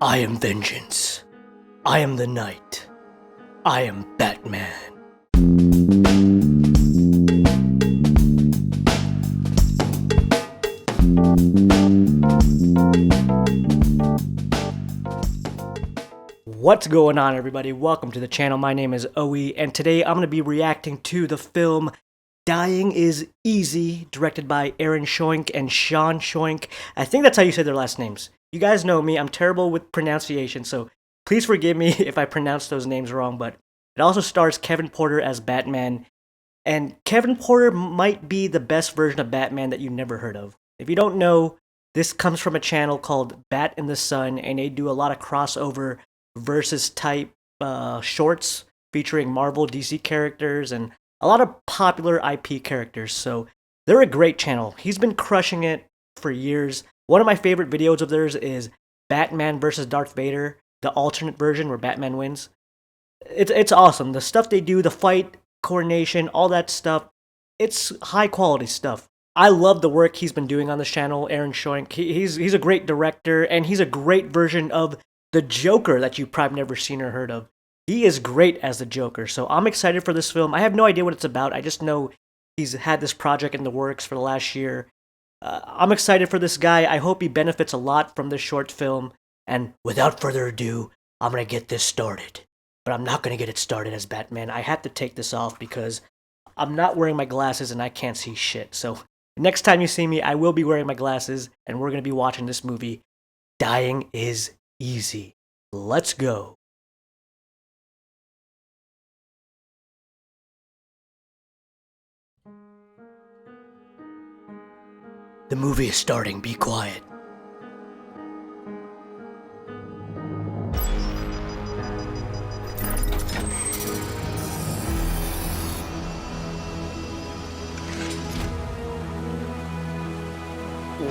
I am vengeance. I am the night. I am Batman. What's going on, everybody? Welcome to the channel. My name is Oe, and today I'm going to be reacting to the film Dying is Easy, directed by Aaron Schoink and Sean Schoink. I think that's how you say their last names. You guys know me, I'm terrible with pronunciation, so please forgive me if I pronounce those names wrong, but it also stars Kevin Porter as Batman, and Kevin Porter might be the best version of Batman that you've never heard of. If you don't know, this comes from a channel called Bat in the Sun, and they do a lot of crossover versus type shorts featuring Marvel, DC characters, and a lot of popular IP characters, so they're a great channel. He's been crushing it for years. One of my favorite videos of theirs is Batman versus Darth Vader, the alternate version where Batman wins. It's awesome. The stuff they do, the fight, coordination, all that stuff, it's high quality stuff. I love the work he's been doing on this channel, Aaron Schoink. He's a great director, and he's a great version of the Joker that you've probably never seen or heard of. He is great as the Joker, so I'm excited for this film. I have no idea what it's about. I just know he's had this project in the works for the last year. I'm excited for this guy. I hope he benefits a lot from this short film. And without further ado, I'm going to get this started. But I'm not going to get it started as Batman. I have to take this off because I'm not wearing my glasses and I can't see shit. So next time you see me, I will be wearing my glasses and we're going to be watching this movie, Dying is Easy. Let's go. The movie is starting. Be quiet.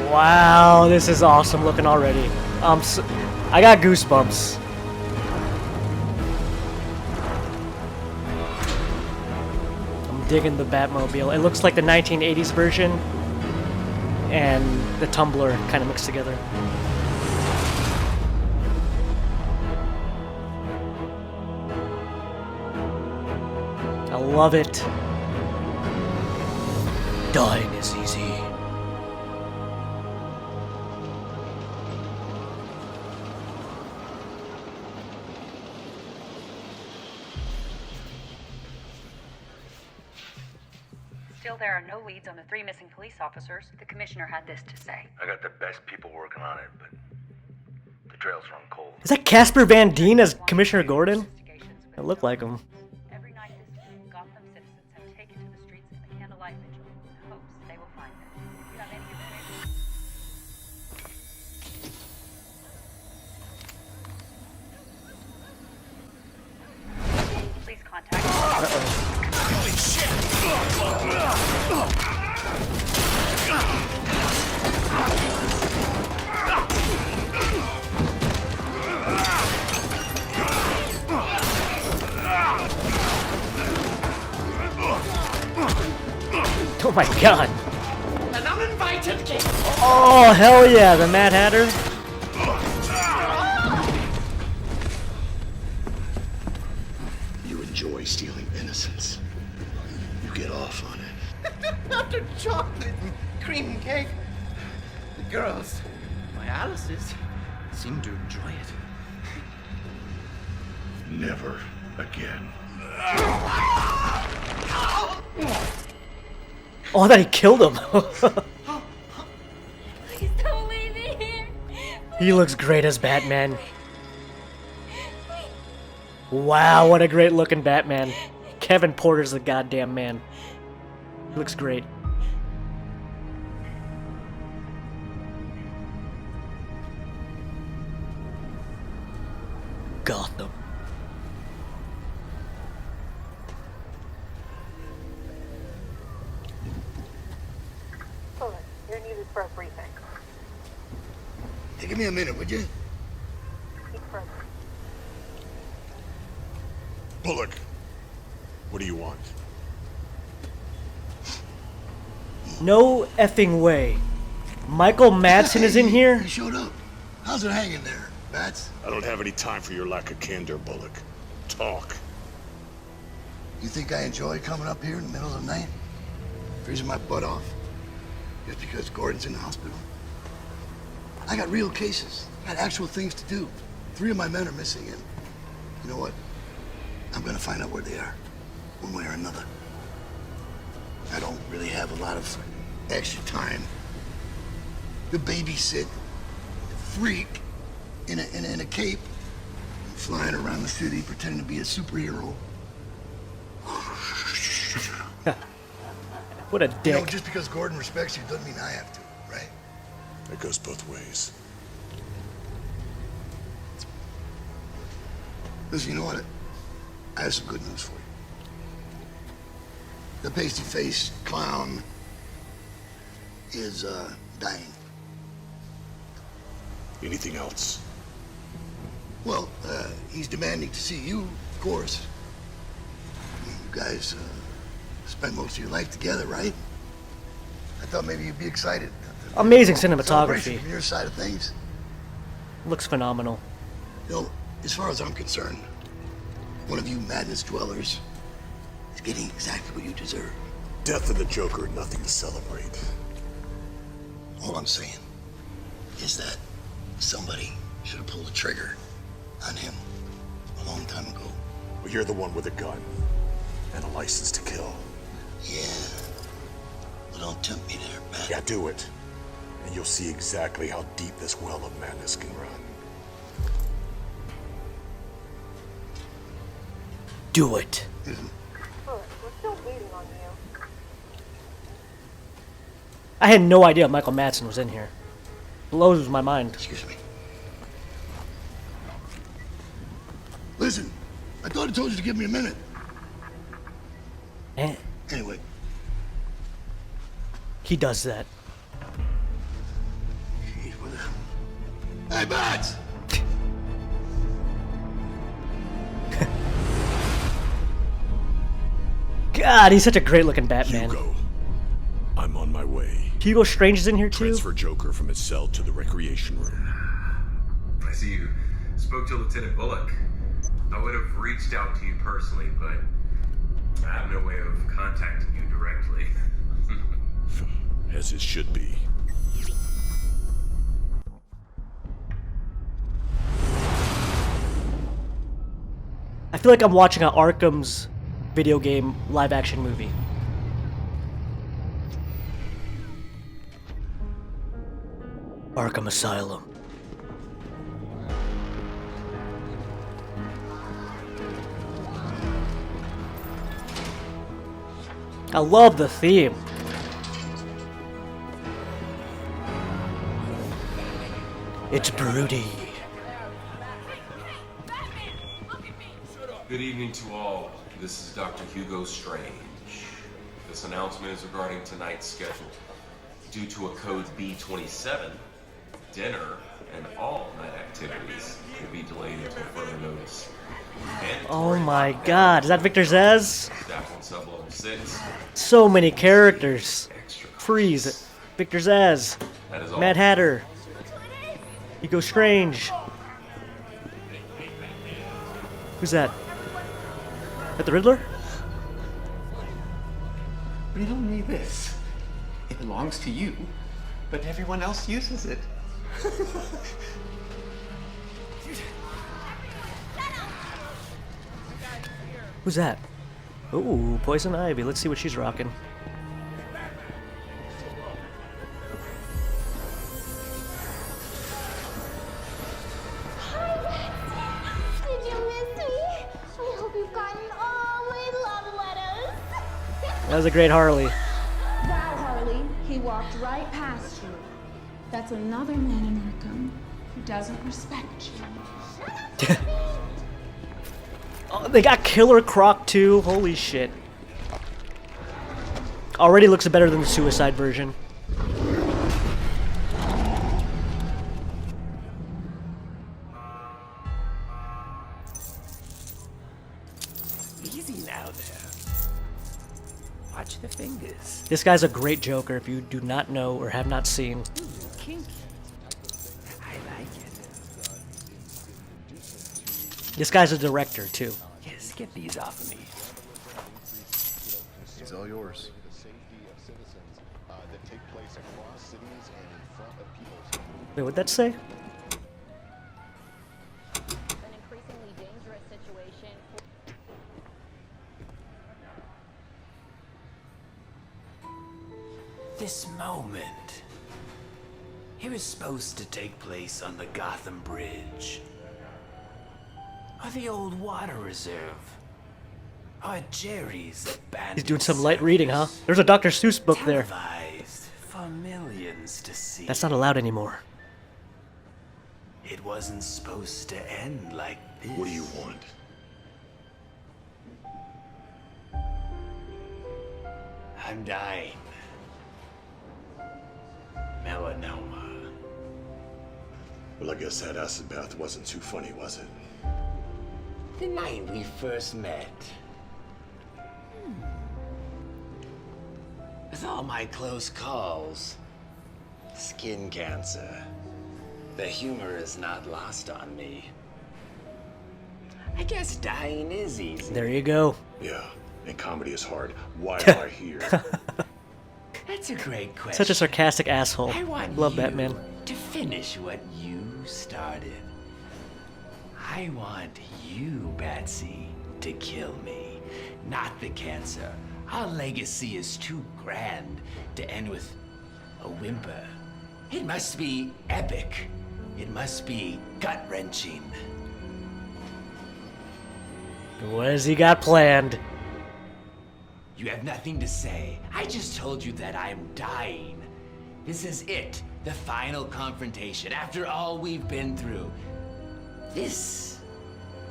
Wow, this is awesome looking already. I got goosebumps. I'm digging the Batmobile. It looks like the 1980s version and the Tumbler kind of mixed together. I love it. Dying is easy. Still, there are no leads on the 3 missing police officers. The commissioner had this to say. I got the best people working on it, but the trails run cold. Is that Casper Van Dien as Commissioner Gordon? It looked like him. Every night this week, Gotham citizens have taken to the streets in a candlelight vigil in hopes they will find them. If you have any information, please contact us. Holy shit! Oh my god. An uninvited guest. Oh, hell yeah, the Mad Hatter. You enjoy stealing innocence. You get off on it. After chocolate and cream cake, the girls, my Alice's, seem to enjoy it. Never again. Oh, I thought he killed him. Please don't leave me here. He looks great as Batman. Wow, what a great looking Batman. Kevin Porter's the goddamn man. He looks great. Gotham. You're needed for a briefing. Hey, give me a minute, would you? Speak further. Bullock, what do you want? No effing way. Michael Madsen is in here? He showed up. How's it hanging there? Bats? I don't have any time for your lack of candor, Bullock. Talk. You think I enjoy coming up here in the middle of the night? Freezing my butt off? Just because Gordon's in the hospital? I got real cases. I got actual things to do. 3 of my men are missing, and you know what? I'm gonna find out where they are, one way or another. I don't really have a lot of extra time to babysit a freak in a cape, flying around the city pretending to be a superhero. What a You dick. know, just because Gordon respects you doesn't mean I have to, right? It goes both ways. Listen, you know what? I have some good news for you. The pasty-faced clown is, dying. Anything else? Well, he's demanding to see you, of course. You guys, spent most of your life together, right? I thought maybe you'd be excited. Amazing Celebration cinematography. from your side of things. Looks phenomenal. You know, as far as I'm concerned, one of you madness dwellers is getting exactly what you deserve. Death of the Joker, nothing to celebrate. All I'm saying is that somebody should have pulled the trigger on him a long time ago. Well, you're the one with a gun and a license to kill. Yeah. Well, don't tempt me there, man. Yeah, do it. And you'll see exactly how deep this well of madness can run. Do it. Bullock, we're still waiting on you. I had no idea Michael Madsen was in here. Blows my mind. Excuse me. Listen, I thought I told you to give me a minute. Eh, Anyway, he does that. geez, what the... Hey, Bats! God, he's such a great looking Batman. Hugo, I'm on my way. Hugo Strange is in here too? Transfer Joker from his cell to the recreation room. I see you spoke to Lieutenant Bullock. I would have reached out to you personally, but I have no way of contacting you directly. As it should be. I feel like I'm watching a Arkham's video game live action movie. Arkham Asylum. I love the theme. It's broody. Good evening to all. This is Dr. Hugo Strange. This announcement is regarding tonight's schedule. Due to a code B27, dinner and all night activities will be delayed until further notice. Oh my god, is that Victor Zez? Staff on sub-level 6. So many characters. Extra costs. Freeze, Victor Zez, That is all. Mad Hatter, Hugo Strange. Who's that? That the Riddler? Riddle me this. It belongs to you, but everyone else uses it. Who's that? Ooh, Poison Ivy. Let's see what she's rocking. Did you miss me? I hope you've gotten all my love letters. That was a great Harley. Wow, Harley, he walked right past you. That's another man in Arkham who doesn't respect you. Oh, they got Killer Croc too. Holy shit. Already looks better than the Suicide version. Easy now there. Watch the fingers. This guy's a great Joker if you do not know or have not seen. I like it. This guy's a director too. Yes, get these off of me. It's all yours. Wait, what'd that say? An increasingly dangerous situation. This moment. It was supposed to take place on the Gotham Bridge. Or the old water reserve. Or at Jerry's abandoned He's doing some light reading, huh? There's a Dr. Seuss book there. televised for millions to see. That's not allowed anymore. It wasn't supposed to end like this. What do you want? I'm dying. Melanoma. Well, I guess that acid bath wasn't too funny, was it? The night we first met. With all my close calls. Skin cancer. The humor is not lost on me. I guess dying is easy. There you go. Yeah, and comedy is hard. Why am I here? That's a great question. Such a sarcastic asshole. I want Love you Batman. to finish what you started. I want you, Batsy, to kill me, not the cancer. Our legacy is too grand to end with a whimper. It must be epic. It must be gut-wrenching. What has he got planned? You have nothing to say. I just told you that I'm dying. This is it, the final confrontation. After all we've been through, this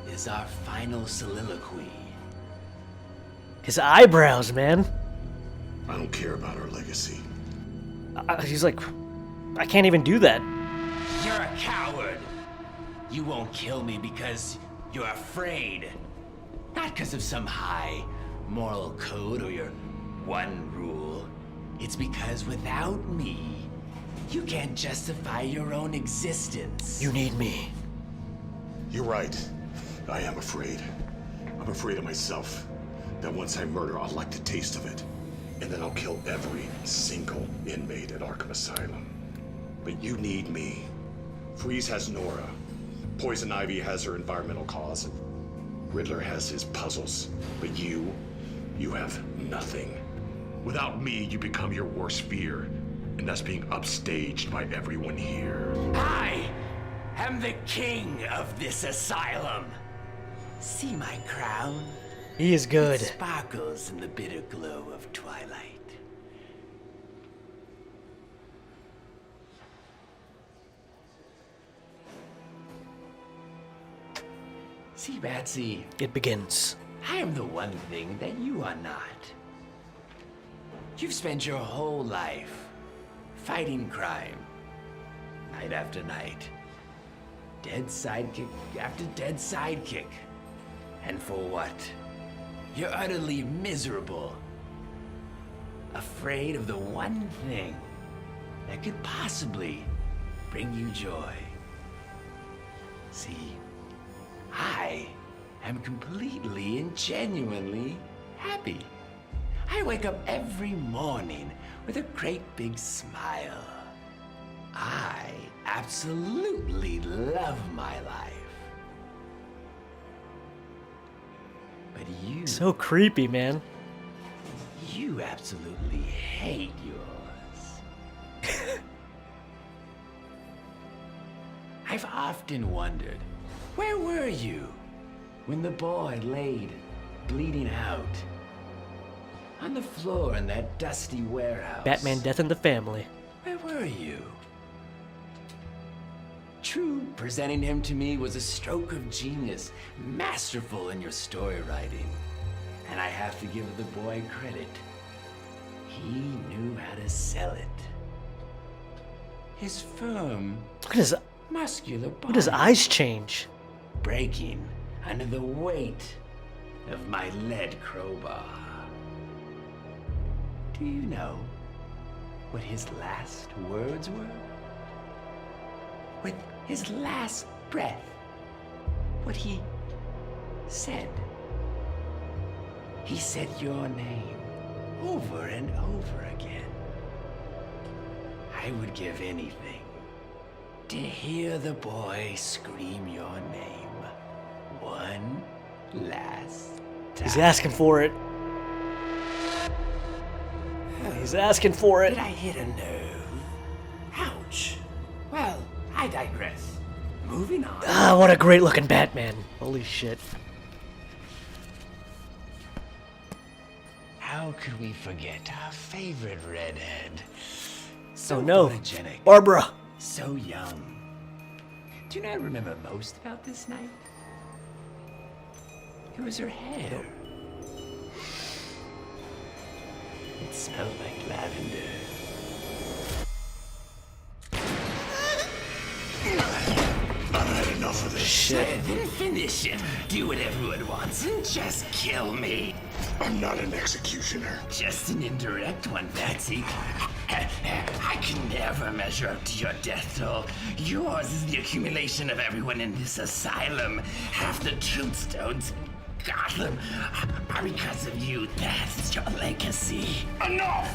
is our final soliloquy. His eyebrows, man. I don't care about our legacy. He's like, I can't even do that. You're a coward. You won't kill me because you're afraid. Not because of some high moral code or your one rule. It's because without me, you can't justify your own existence. You need me. You're right. I am afraid. I'm afraid of myself. That once I murder, I'll like the taste of it. And then I'll kill every single inmate at Arkham Asylum. But you need me. Freeze has Nora. Poison Ivy has her environmental cause. And Riddler has his puzzles. But you have nothing. Without me, you become your worst fear. And that's being upstaged by everyone here. I am the king of this asylum. See my crown? He is good. It sparkles in the bitter glow of twilight. See, Batsy, It begins. I am the one thing that you are not. You've spent your whole life fighting crime, night after night. Dead sidekick after dead sidekick. And for what? You're utterly miserable. Afraid of the one thing that could possibly bring you joy. See, I am completely and genuinely happy. I wake up every morning with a great big smile. I absolutely love my life. But you... So creepy, man. You absolutely hate yours. I've often wondered, where were you when the boy laid bleeding out on the floor in that dusty warehouse? Batman Death in the Family. Where were you? True, presenting him to me was a stroke of genius, masterful in your story writing. And I have to give the boy credit. He knew how to sell it. His firm, Look at his, muscular look at his body eyes change. breaking under the weight of my lead crowbar. Do you know what his last words were? With his last breath, what he said. He said your name over and over again. I would give anything to hear the boy scream your name one last time. He's asking for it. He's asking for it. Did I hit a nerve? Ouch. Well, I digress. Moving on. Ah, what a great looking Batman. Holy shit. How could we forget our favorite redhead? So Oh no. photogenic, Barbara. so young. Do you know what I remember most about this night? It was her hair. It smelled like lavender. I've had enough of this. Shit. Then finish it. Do what everyone wants and just kill me. I'm not an executioner. Just an indirect one, Betsy. I can never measure up to your death toll. Yours is the accumulation of everyone in this asylum. Half the tombstones in Gotham are because of you. That's your legacy. Enough!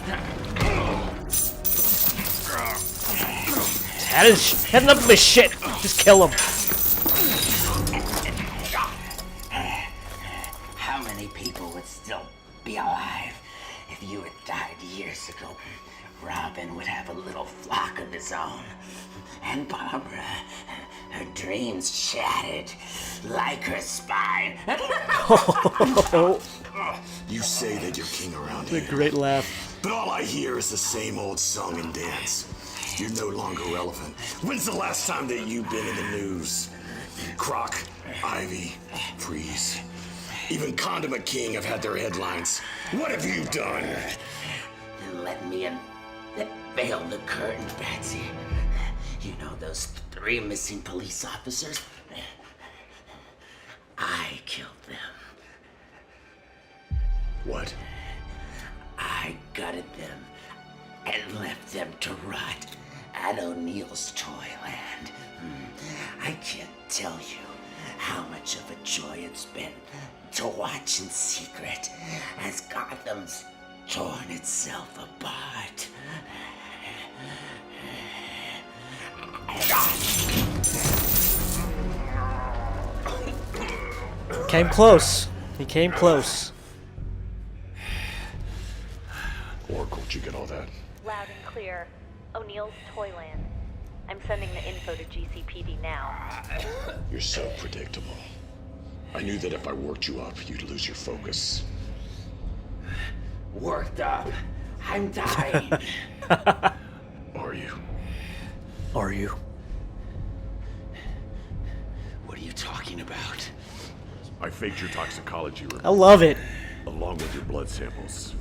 Had enough of his shit. Just kill him. How many people would still be alive if you had died years ago? Robin would have a little flock of his own. And Barbara, her dreams shattered like her spine. You say that you're king around The here, great laugh. but all I hear is the same old song and dance. You're no longer relevant. When's the last time that you've been in the news? Croc, Ivy, Freeze. Even Condiment King have had their headlines. What have you done? Let me in. Veil the curtain, Betsy. You know those 3 missing police officers? I killed them. What? I gutted them and left them to rot at O'Neill's Toyland. I can't tell you how much of a joy it's been to watch in secret as Gotham's torn itself apart. Came close. He came close. Oracle, did you get all that? Loud and clear. O'Neill's Toyland. I'm sending the info to GCPD now. You're so predictable. I knew that if I worked you up, you'd lose your focus. Worked up. I'm dying. Are you? Are you? What are you talking about? I faked your toxicology report I love it. along with your blood samples.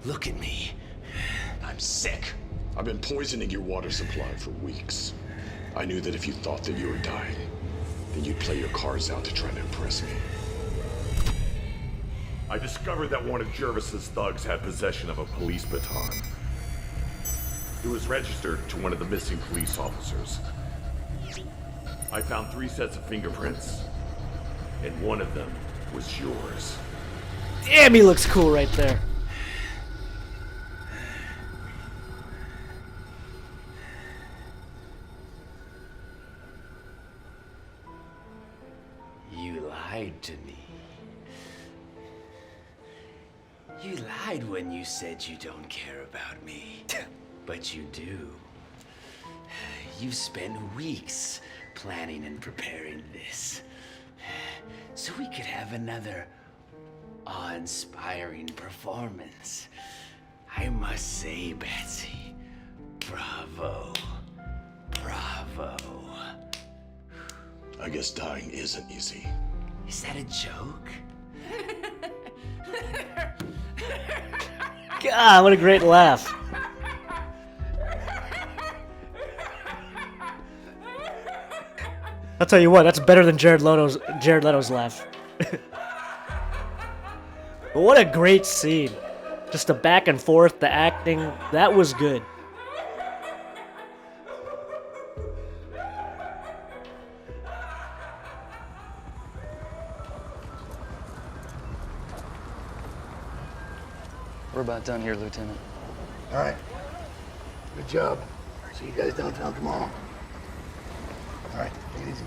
Look at me. I'm sick. I've been poisoning your water supply for weeks. I knew that if you thought that you were dying, then you'd play your cards out to try to impress me. I discovered that one of Jervis's thugs had possession of a police baton. It was registered to one of the missing police officers. I found 3 sets of fingerprints, and one of them was yours. Damn, he looks cool right there. You lied to me. You lied when you said you don't care about me. But you do. You've spent weeks planning and preparing this. So we could have another awe-inspiring performance. I must say, Betsy, bravo. Bravo. I guess dying isn't easy. Is that a joke? God, what a great laugh. I'll tell you what, that's better than Jared Leto's laugh. But what a great scene. Just the back and forth, the acting, that was good. We're about done here, Lieutenant. All right. Good job. See you guys downtown tomorrow. All right, take it easy.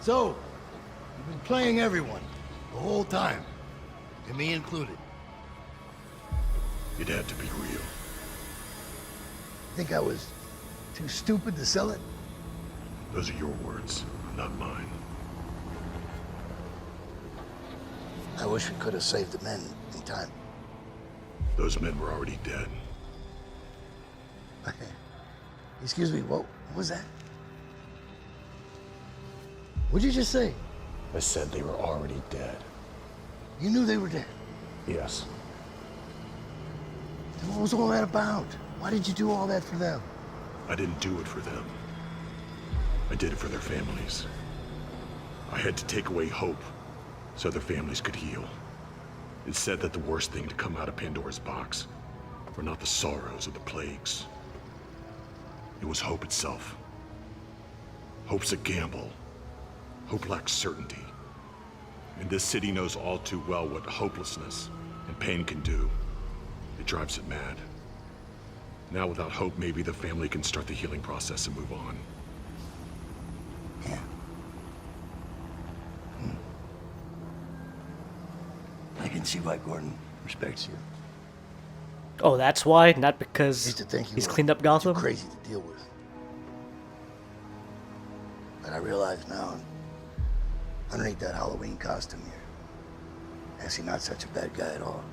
So, you've been playing everyone the whole time, and me included. It had to be real. Think I was too stupid to sell it? Those are your words, not mine. I wish we could have saved the men in time. Those men were already dead. Excuse me, what was that? What'd you just say? I said they were already dead. You knew they were dead. Yes. Then what was all that about? Why did you do all that for them? I didn't do it for them. I did it for their families. I had to take away hope so their families could heal. It said that the worst thing to come out of Pandora's box were not the sorrows or the plagues. It was hope itself. Hope's a gamble. Hope lacks certainty. And this city knows all too well what hopelessness and pain can do. It drives it mad. Now without hope, maybe the family can start the healing process and move on. Yeah. I can see why Gordon respects you. Oh, that's why? Not because Used to think you he's were cleaned up Gotham? too crazy to deal with. But I realize now, underneath that Halloween costume, you're actually not such a bad guy at all.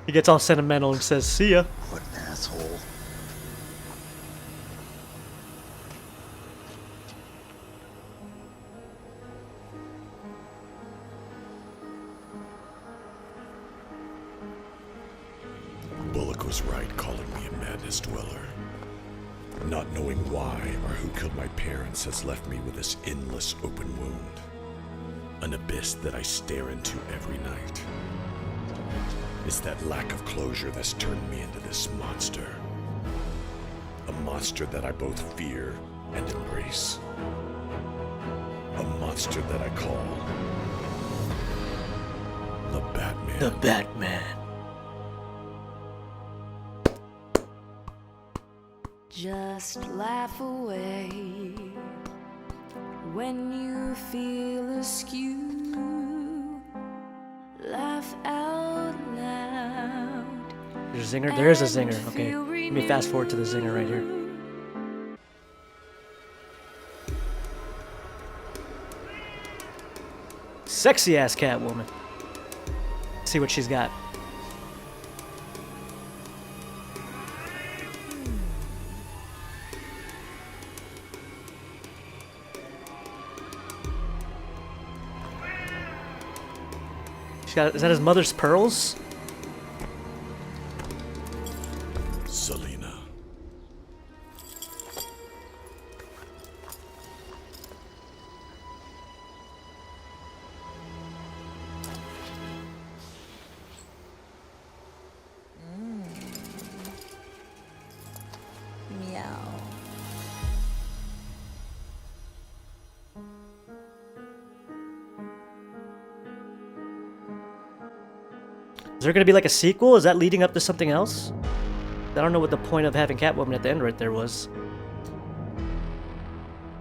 He gets all sentimental and says, "See ya." What an asshole. Bullock was right calling me a madness dweller. Not knowing why or who killed my parents has left me with this endless open wound. An abyss that I stare into every night. It's that lack of closure that's turned me into this monster. A monster that I both fear and embrace. A monster that I call the Batman. The Batman. Just laugh away when you feel askew. Laugh out loud. There's a zinger? There is a zinger. Okay. Let me fast forward to the zinger right here. Sexy ass Catwoman. See what she's got. Is that his mother's pearls? Selena. Meow. Is there gonna be like a sequel? Is that leading up to something else? I don't know what the point of having Catwoman at the end right there was.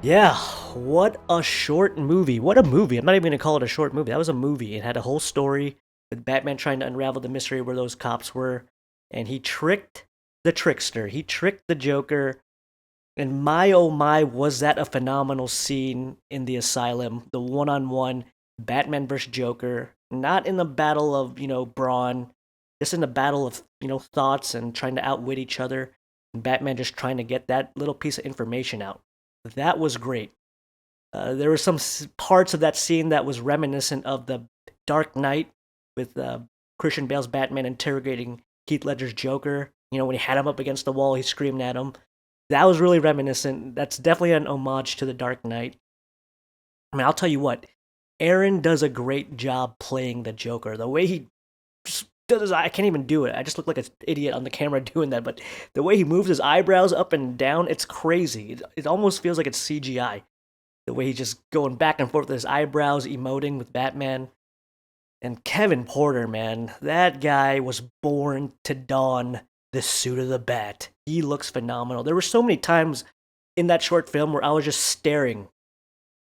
Yeah, what a short movie. What a movie. I'm not even gonna call it a short movie. That was a movie. It had a whole story with Batman trying to unravel the mystery where those cops were. And he tricked the trickster. He tricked the Joker. And my oh my, was that a phenomenal scene in the asylum. The one-on-one Batman versus Joker. Not in the battle of, brawn. Just in the battle of, thoughts and trying to outwit each other. And Batman just trying to get that little piece of information out. That was great. There were some parts of that scene that was reminiscent of the Dark Knight with Christian Bale's Batman interrogating Heath Ledger's Joker. When he had him up against the wall, he screamed at him. That was really reminiscent. That's definitely an homage to the Dark Knight. I mean, I'll tell you what, Aaron does a great job playing the Joker. The way he just does his, I can't even do it. I just look like an idiot on the camera doing that, but the way he moves his eyebrows up and down, it's crazy. It almost feels like it's CGI. The way he's just going back and forth with his eyebrows, emoting with Batman. And Kevin Porter, man, that guy was born to don the suit of the Bat. He looks phenomenal. There were so many times in that short film where I was just staring.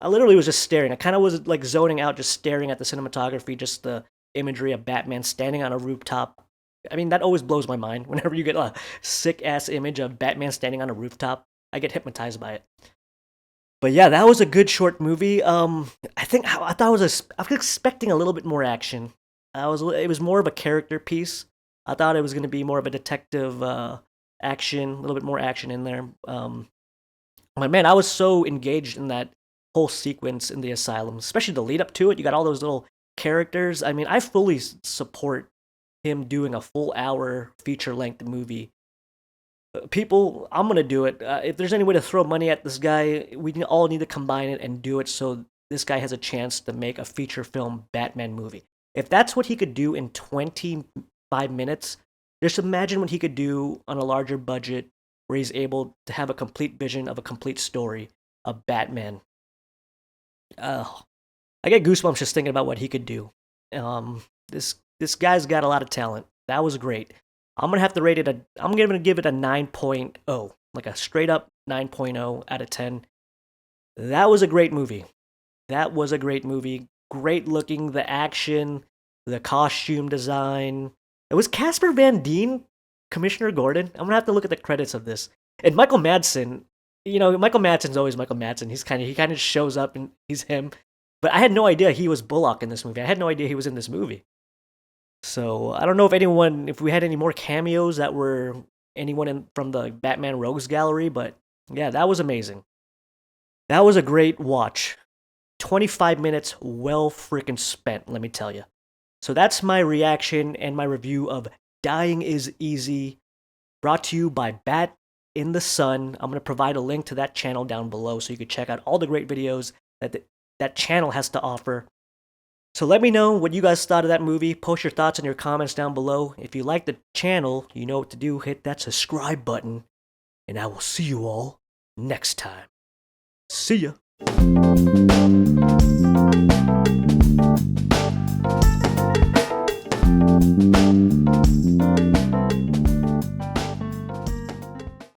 I literally was just staring. I kind of was like zoning out, just staring at the cinematography, just the imagery of Batman standing on a rooftop. I mean, that always blows my mind. Whenever you get a sick-ass image of Batman standing on a rooftop, I get hypnotized by it. But yeah, that was a good short movie. I was expecting a little bit more action. It was more of a character piece. I thought it was going to be more of a detective action, a little bit more action in there. But man, I was so engaged in that whole sequence in the asylum, especially the lead up to it. You got all those little characters. I mean, I fully support him doing a full hour feature length movie. People, I'm gonna do it. If there's any way to throw money at this guy, we all need to combine it and do it so this guy has a chance to make a feature film Batman movie. If that's what he could do in 25 minutes, just imagine what he could do on a larger budget where he's able to have a complete vision of a complete story of Batman. I get goosebumps just thinking about what he could do. This guy's got a lot of talent. That was great. I'm gonna have to rate it I'm gonna give it a 9.0, like a straight up 9.0 out of 10. That was a great movie. Great looking, the action, the costume design. It was Casper Van Dien, Commissioner Gordon. I'm gonna have to look at the credits of this. And Michael Madsen. You know, Michael Madsen's always Michael Madsen. He kind of shows up and he's him. But I had no idea he was Bullock in this movie. I had no idea he was in this movie. So I don't know if we had any more cameos that were anyone from the Batman Rogues Gallery, but yeah, that was amazing. That was a great watch. 25 minutes well freaking spent, let me tell you. So that's my reaction and my review of Dying is Easy, brought to you by Bat in the Sun. I'm going to provide a link to that channel down below so you can check out all the great videos that channel has to offer. So let me know what you guys thought of that movie. Post your thoughts in your comments down below. If you like the channel, you know what to do. Hit that subscribe button. And I will see you all next time. See ya.